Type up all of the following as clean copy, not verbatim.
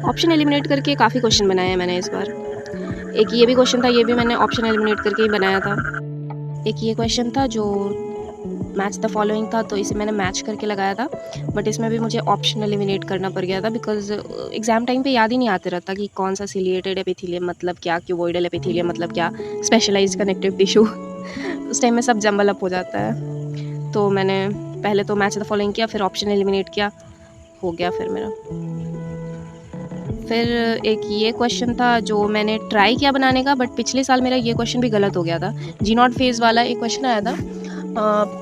Option eliminate करके काफ़ी question बनाए हैं मैंने इस बार। एक ये भी क्वेश्चन था, ये भी मैंने ऑप्शन एलिमिनेट करके ही बनाया था। एक ये क्वेश्चन था जो मैच द फॉलोइंग था, तो इसे मैंने मैच करके लगाया था, बट इसमें भी मुझे ऑप्शन एलिमिनेट करना पड़ गया था बिकॉज एग्जाम टाइम पे याद ही नहीं आते रहता कि कौन सा सिलिएटेड एपिथेलियम मतलब क्या, क्यूबॉइडल एपिथेलियम मतलब क्या, स्पेशलाइज्ड कनेक्टिव टिश्यू उस टाइम में सब जंबल अप हो जाता है। तो मैंने पहले तो मैच द फॉलोइंग किया, फिर ऑप्शन एलिमिनेट किया, हो गया फिर मेरा। फिर एक ये क्वेश्चन था जो मैंने ट्राई किया बनाने का, बट पिछले साल मेरा ये क्वेश्चन भी गलत हो गया था। जी नॉट फेज वाला एक क्वेश्चन आया था,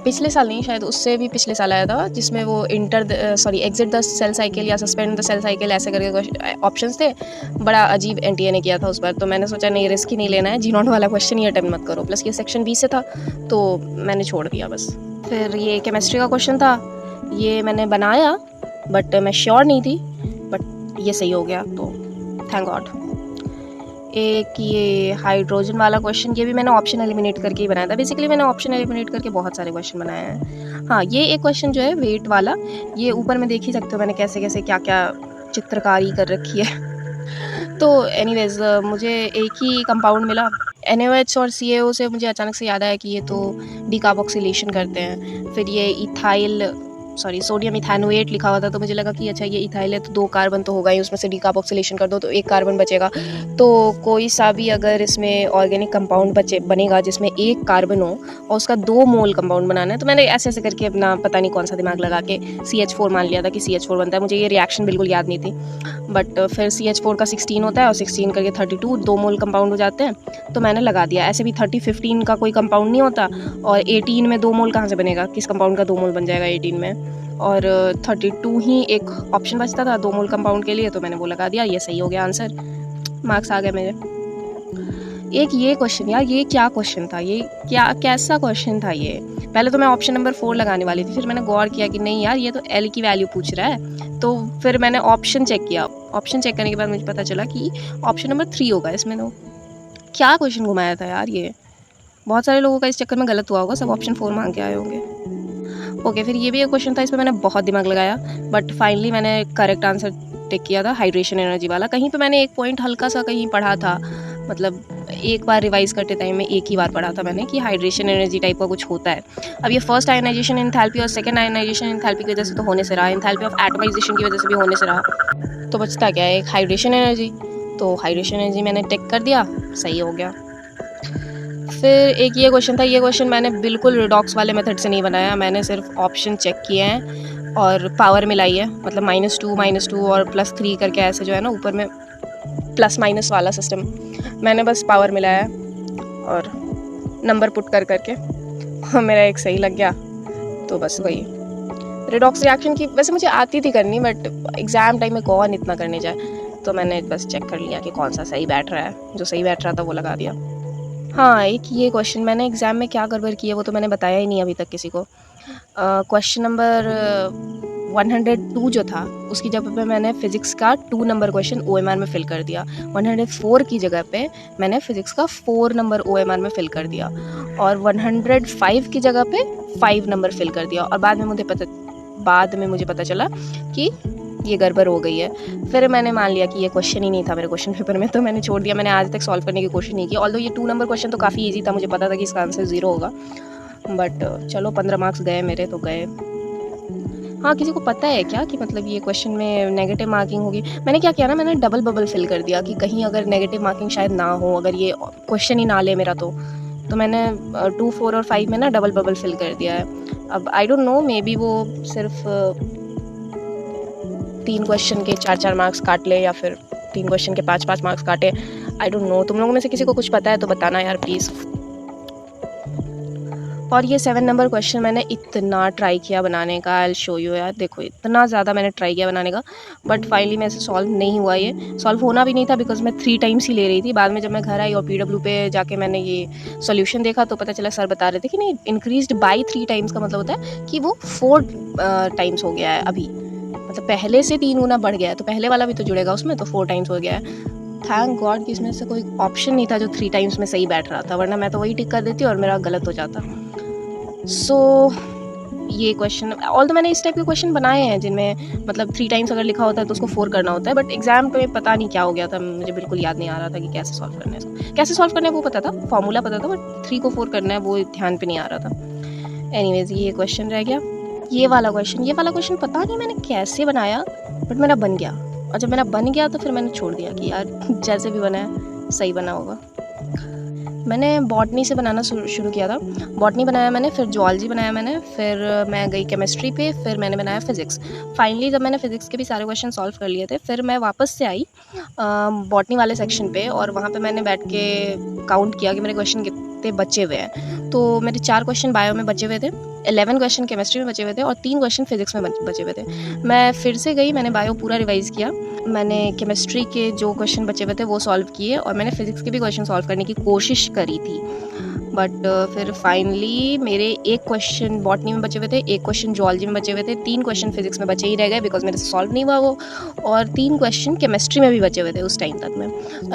पिछले साल नहीं शायद उससे भी पिछले साल आया था, जिसमें वो एग्जिट द सेल साइकिल या सस्पेंड द सेल साइकिल ऐसे करके ऑप्शंस थे। बड़ा अजीब एनटीए ने किया था उस बार, तो मैंने सोचा नहीं, रिस्क ही नहीं लेना है, जी नॉट वाला क्वेश्चन ही अटेम्प्ट मत करो, प्लस ये सेक्शन बी से था तो मैंने छोड़ दिया बस। फिर ये केमिस्ट्री का क्वेश्चन था, ये मैंने बनाया बट मैं श्योर नहीं थी, बट ये सही हो गया तो थैंक गॉड। एक ये हाइड्रोजन वाला क्वेश्चन, ये भी मैंने ऑप्शन एलिमिनेट करके ही बनाया था। बेसिकली मैंने ऑप्शन एलिमिनेट करके बहुत सारे क्वेश्चन बनाए हैं। हाँ, ये एक क्वेश्चन जो है वेट वाला, ये ऊपर में देख ही सकते हो मैंने कैसे कैसे क्या क्या चित्रकारी कर रखी है। तो एनीवेज मुझे एक ही कंपाउंड मिला NaOH और CaO से मुझे अचानक से याद आया कि ये तो डिकार्बोक्सिलेशन करते हैं। फिर ये सोडियम इथेनोएट लिखा हुआ था, तो मुझे लगा कि अच्छा ये इथाइल है तो 2 कार्बन तो होगा ही, उसमें से डिकार्बोक्सिलेशन कर दो तो 1 कार्बन बचेगा। तो कोई सा भी अगर इसमें ऑर्गेनिक कंपाउंड बनेगा जिसमें 1 कार्बन हो और उसका 2 मोल कंपाउंड बनाना है, तो मैंने ऐसे ऐसे करके अपना पता नहीं कौन सा दिमाग लगा के CH4 मान लिया था कि CH4 बनता है। मुझे ये रिएक्शन बिल्कुल याद नहीं थी, बट फिर CH4 का 16 होता है और 16 करके 32 2 मोल कंपाउंड हो जाते हैं, तो मैंने लगा दिया। ऐसे भी 30-15 का कोई कंपाउंड नहीं होता, और 18 में 2 मोल कहाँ से बनेगा, किस कंपाउंड का 2 मोल बन जाएगा 18 में, और 32 ही एक ऑप्शन बचता था 2 मोल कंपाउंड के लिए, तो मैंने वो लगा दिया, ये सही हो गया आंसर, मार्क्स आ गए मेरे। एक ये क्वेश्चन, यार ये क्या क्वेश्चन था, ये क्या कैसा क्वेश्चन था ये। पहले तो मैं ऑप्शन नंबर 4 लगाने वाली थी, फिर मैंने गौर किया कि नहीं यार, ये तो L की वैल्यू पूछ रहा है, तो फिर मैंने ऑप्शन चेक किया। ऑप्शन चेक करने के बाद मुझे पता चला कि ऑप्शन नंबर 3 होगा इसमें। तो क्या क्वेश्चन घुमाया था यार ये, बहुत सारे लोगों का इस चक्कर में गलत हुआ होगा, सब ऑप्शन 4 मांग के आए होंगे। ओके, फिर ये भी एक क्वेश्चन था, इसमें मैंने बहुत दिमाग लगाया, बट फाइनली मैंने करेक्ट आंसर टिक किया था, हाइड्रेशन एनर्जी वाला। कहीं पे मैंने एक पॉइंट हल्का सा कहीं पढ़ा था, मतलब एक बार रिवाइज करते टाइम में एक ही बार पढ़ा था मैंने कि हाइड्रेशन एनर्जी टाइप का कुछ होता है। अब ये फर्स्ट आयनाइजेशन एंथैल्पी और सेकंड आयनाइजेशन एंथैल्पी की वजह से तो होने से रहा, एंथैल्पी ऑफ एटमाइजेशन की वजह से भी होने से रहा, तो बचता क्या है, एक हाइड्रेशन एनर्जी। तो हाइड्रेशन एनर्जी मैंने टिक कर दिया, सही हो गया। फिर एक ये क्वेश्चन था, ये क्वेश्चन मैंने बिल्कुल रिडॉक्स वाले मेथड से नहीं बनाया, मैंने सिर्फ ऑप्शन चेक किए हैं और पावर मिलाई है, मतलब -2 और +3 करके ऐसे जो है ना ऊपर में प्लस माइनस वाला सिस्टम, मैंने बस पावर मिलाया और नंबर पुट कर करके मेरा एक सही लग गया। तो बस वही रिडॉक्स रिएक्शन की वैसे मुझे आती थी करनी, बट एग्ज़ाम टाइम में कौन इतना करने जाए, तो मैंने बस चेक कर लिया कि कौन सा सही बैठ रहा है, जो सही बैठ रहा था वो लगा दिया। हाँ, एक ये क्वेश्चन मैंने एग्ज़ाम में क्या गड़बड़ की है वो तो मैंने बताया ही नहीं अभी तक किसी को। क्वेश्चन नंबर 102 जो था उसकी जगह पे मैंने फ़िज़िक्स का 2 नंबर क्वेश्चन OMR में फ़िल कर दिया। 104 की जगह पे मैंने फ़िज़िक्स का 4 नंबर OMR में फ़िल कर दिया, और 105 की जगह पे 5 नंबर फ़िल कर दिया, और बाद में मुझे पता चला कि ये गड़बड़ हो गई है। फिर मैंने मान लिया कि ये क्वेश्चन ही नहीं था मेरे क्वेश्चन पेपर में, तो मैंने छोड़ दिया। मैंने आज तक सॉल्व करने की कोशिश नहीं की, ऑल्दो ये 2 नंबर क्वेश्चन तो काफ़ी ईजी था, मुझे पता था कि इसका आंसर 0 होगा, बट चलो 15 मार्क्स गए मेरे तो गए। हाँ, किसी को पता है क्या कि मतलब ये क्वेश्चन में नेगेटिव मार्किंग होगी? मैंने क्या किया ना, मैंने डबल बबल फिल कर दिया कि कहीं अगर नेगेटिव मार्किंग शायद ना हो, अगर ये क्वेश्चन ही ना ले मेरा तो मैंने 2, 4 और 5 में ना डबल बबल फिल कर दिया है। अब I don't know, may be वो सिर्फ 3 क्वेश्चन के 4-4 मार्क्स काट ले, या फिर 3 क्वेश्चन के 5-5 मार्क्स काटे, आई डोंट नो। तुम लोगों में से किसी को कुछ पता है तो बताना यार प्लीज़। और ये 7 नंबर क्वेश्चन मैंने इतना ट्राई किया बनाने का, आई विल शो यू यार, देखो इतना ज़्यादा मैंने ट्राई किया बनाने का, बट फाइनली मेरे से सॉल्व नहीं हुआ। ये सॉल्व होना भी नहीं था बिकॉज मैं 3 टाइम्स ही ले रही थी। बाद में जब मैं घर आई और PW पे जाके मैंने ये सोल्यूशन देखा तो पता चला सर बता रहे थे कि नहीं, इंक्रीज्ड बाई 3 टाइम्स का मतलब होता है कि वो 4 टाइम्स हो गया है अभी, मतलब पहले से 3 गुना बढ़ गया है, तो पहले वाला भी तो जुड़ेगा उसमें, तो 4 टाइम्स हो गया है। थैंक गॉड कि इसमें से कोई ऑप्शन नहीं था जो 3 टाइम्स में सही बैठ रहा था, वरना मैं तो वही टिक कर देती और मेरा गलत हो जाता। सो ये क्वेश्चन ऑल तो मैंने इस टाइप के क्वेश्चन बनाए हैं जिनमें मतलब 3 टाइम्स अगर लिखा होता है तो उसको 4 करना होता है, बट एग्जाम पे पता नहीं क्या हो गया था, मुझे बिल्कुल याद नहीं आ रहा था कि कैसे सॉल्व करना है इसको। कैसे सॉल्व करना है वो पता था, फॉर्मूला पता था, बट 3 को 4 करना है वो ध्यान पे नहीं आ रहा था। एनीवेज ये क्वेश्चन रह गया। ये वाला क्वेश्चन पता नहीं मैंने कैसे बनाया, बट मेरा बन गया, और जब मेरा बन गया तो फिर मैंने छोड़ दिया कि यार जैसे भी बना है सही बना होगा। मैंने बॉटनी से बनाना शुरू किया था। बॉटनी बनाया मैंने, फिर जूलॉजी बनाया मैंने, फिर मैं गई केमिस्ट्री पे, फिर मैंने बनाया फिज़िक्स। फाइनली जब मैंने फिज़िक्स के भी सारे क्वेश्चन सॉल्व कर लिए थे, फिर मैं वापस से आई बॉटनी वाले सेक्शन पे, और वहाँ पे मैंने बैठ के काउंट किया कि मेरे क्वेश्चन कितने बचे हुए हैं। तो मेरे 4 क्वेश्चन बायो में बचे हुए थे, 11 क्वेश्चन केमिस्ट्री में बचे हुए थे, और 3 क्वेश्चन फिज़िक्स में बचे हुए थे। मैं फिर से गई, मैंने बायो पूरा रिवाइज़ किया, मैंने केमिस्ट्री के जो क्वेश्चन बचे हुए थे वो सॉल्व किए, और मैंने फिज़िक्स के भी क्वेश्चन सॉल्व करने की कोशिश करी थी। बट फिर फाइनली मेरे 1 क्वेश्चन बॉटनी में बचे हुए थे, 1 क्वेश्चन जूलॉजी में बचे हुए थे, 3 क्वेश्चन फिज़िक्स में बचे ही रह गए बिकॉज मेरे से सॉल्व नहीं हुआ वो, और 3 क्वेश्चन केमिस्ट्री में भी बचे हुए थे उस टाइम तक में।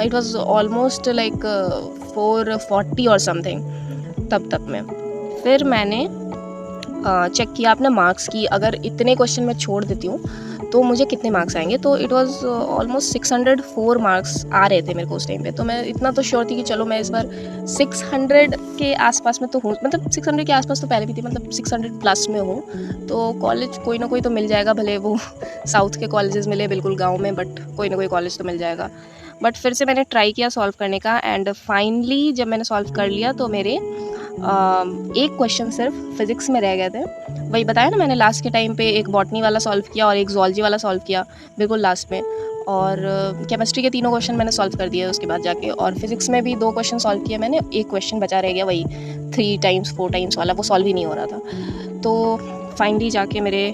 इट वॉज ऑलमोस्ट लाइक 440 और समथिंग तब तक में। फिर मैंने चेक किया अपने मार्क्स की, अगर इतने क्वेश्चन मैं छोड़ देती हूँ तो मुझे कितने मार्क्स आएंगे। तो इट वाज ऑलमोस्ट 604 मार्क्स आ रहे थे मेरे को उस टाइम पे। तो मैं इतना तो श्योर थी कि चलो मैं इस बार 600 के आसपास में तो हूँ, मतलब 600 के आसपास तो पहले भी थी, मतलब 600 प्लस में हूँ। तो कॉलेज कोई ना कोई तो मिल जाएगा, भले वो साउथ के कॉलेजेस मिले बिल्कुल गाँव में, बट कोई ना कोई कॉलेज तो मिल जाएगा। बट फिर से मैंने ट्राई किया सॉल्व करने का, एंड फाइनली जब मैंने सॉल्व कर लिया तो मेरे 1 क्वेश्चन सिर्फ फिज़िक्स में रह गए थे। वही बताया ना मैंने, लास्ट के टाइम पे एक बॉटनी वाला सॉल्व किया और एक जूलॉजी वाला सॉल्व किया बिल्कुल लास्ट में, और केमिस्ट्री के 3 क्वेश्चन मैंने सॉल्व कर दिए उसके बाद जाके, और फिज़िक्स में भी 2 क्वेश्चन सॉल्व किए मैंने, 1 क्वेश्चन बचा रह गया, वही 3 टाइम्स 4 टाइम्स वाला, वो सॉल्व ही नहीं हो रहा था। तो फाइनली जाके मेरे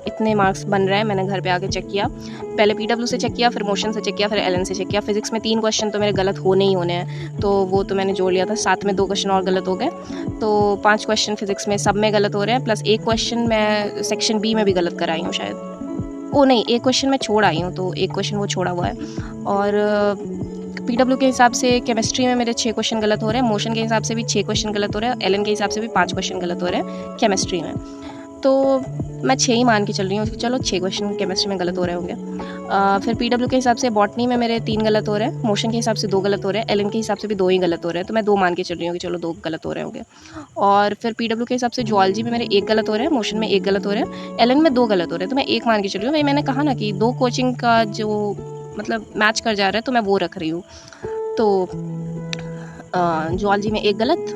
इतने मार्क्स बन रहे हैं। मैंने घर पे आके चेक किया, पहले PW से चेक किया, फिर मोशन से चेक किया, फिर LN से चेक किया। फिज़िक्स में 3 क्वेश्चन तो मेरे गलत होने ही होने हैं, तो वो तो मैंने जोड़ लिया था, साथ में 2 क्वेश्चन और गलत हो गए, तो 5 क्वेश्चन फिज़िक्स में सब में गलत हो रहे हैं, प्लस 1 क्वेश्चन मैं सेक्शन B में भी गलत कराई हूँ शायद। ओ नहीं, 1 क्वेश्चन मैं छोड़ आई हूँ, तो 1 क्वेश्चन वो छोड़ा हुआ है। और PW के हिसाब से केमिस्ट्री में मेरे 6 क्वेश्चन गलत हो रहे हैं, मोशन के हिसाब से भी 6 क्वेश्चन गलत हो रहे हैं, LN के हिसाब से भी 5 क्वेश्चन गलत हो रहे हैं केमिस्ट्री में। तो मैं 6 ही मान के चल रही हूँ, चलो 6 क्वेश्चन केमिस्ट्री में गलत हो रहे होंगे। फिर PW के हिसाब से बॉटनी में मेरे 3 गलत हो रहे हैं, मोशन के हिसाब से 2 गलत हो रहे हैं, LN के हिसाब से भी 2 ही गलत हो रहे हैं, तो मैं 2 मान के चल रही हूँ कि चलो 2 गलत हो रहे होंगे। और फिर PW के हिसाब से जूलॉजी में मेरे 1 गलत हो रहे हैं, मोशन में 1 गलत हो रहे हैं, LN में 2 गलत हो रहे हैं, तो मैं 1 मान के चल रही हूँ। भाई मैंने कहा ना कि 2 कोचिंग का जो मतलब मैच कर जा रहा है, तो मैं वो रख रही हूँ। तो जूलॉजी में 1 गलत,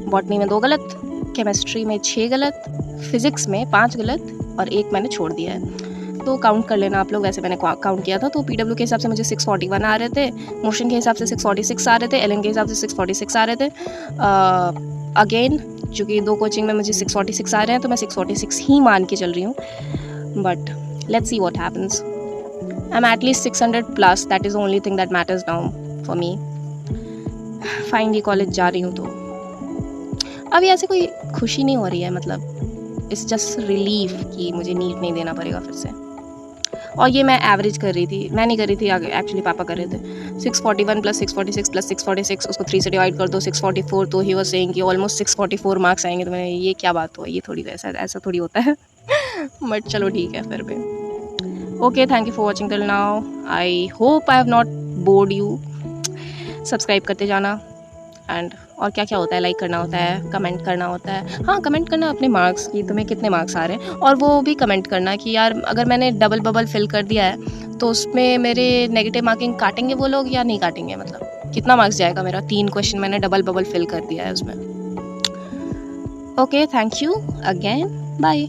बॉटनी में 2 गलत, केमिस्ट्री में 6 गलत, फिज़िक्स में 5 गलत, और 1 मैंने छोड़ दिया है। तो काउंट कर लेना आप लोग, वैसे मैंने काउंट किया था। तो PW के हिसाब से मुझे 641 आ रहे थे, मोशन के हिसाब से 646 आ रहे थे, LN के हिसाब से 646 आ रहे थे। अगेन चूँकि 2 कोचिंग में मुझे 646 आ रहे हैं, तो मैं 646 ही मान के चल रही हूँ, but let's see what happens. I am at least 600 plus, that is the only thing that matters now for me. Finally college जा रही हूँ, तो अभी ऐसे कोई खुशी नहीं हो रही है, मतलब इट्स जस्ट रिलीफ कि मुझे नीट नहीं देना पड़ेगा फिर से। और ये मैं एवरेज कर रही थी, मैं नहीं कर रही थी, एक्चुअली पापा कर रहे थे। 641 प्लस 646 प्लस 646, उसको 3 से डिवाइड कर दो, 644, तो ही वाज सेइंग कि ऑलमोस्ट 644 मार्क्स आएंगे। तो मैंने ये क्या बात हुआ, ये थोड़ी ऐसा थोड़ी होता है बट चलो ठीक है फिर भी। Okay, thank you for watching till now. I hope I have not board you. Subscribe करते जाना, एंड और क्या क्या होता है, लाइक करना होता है, कमेंट करना होता है। हाँ, कमेंट करना अपने मार्क्स की, तुम्हें कितने मार्क्स आ रहे हैं, और वो भी कमेंट करना कि यार अगर मैंने डबल बबल फिल कर दिया है तो उसमें मेरे नेगेटिव मार्किंग काटेंगे वो लोग या नहीं काटेंगे, मतलब कितना मार्क्स जाएगा मेरा। 3 क्वेश्चन मैंने डबल बबल फिल कर दिया है उसमें। Okay, thank you again, bye.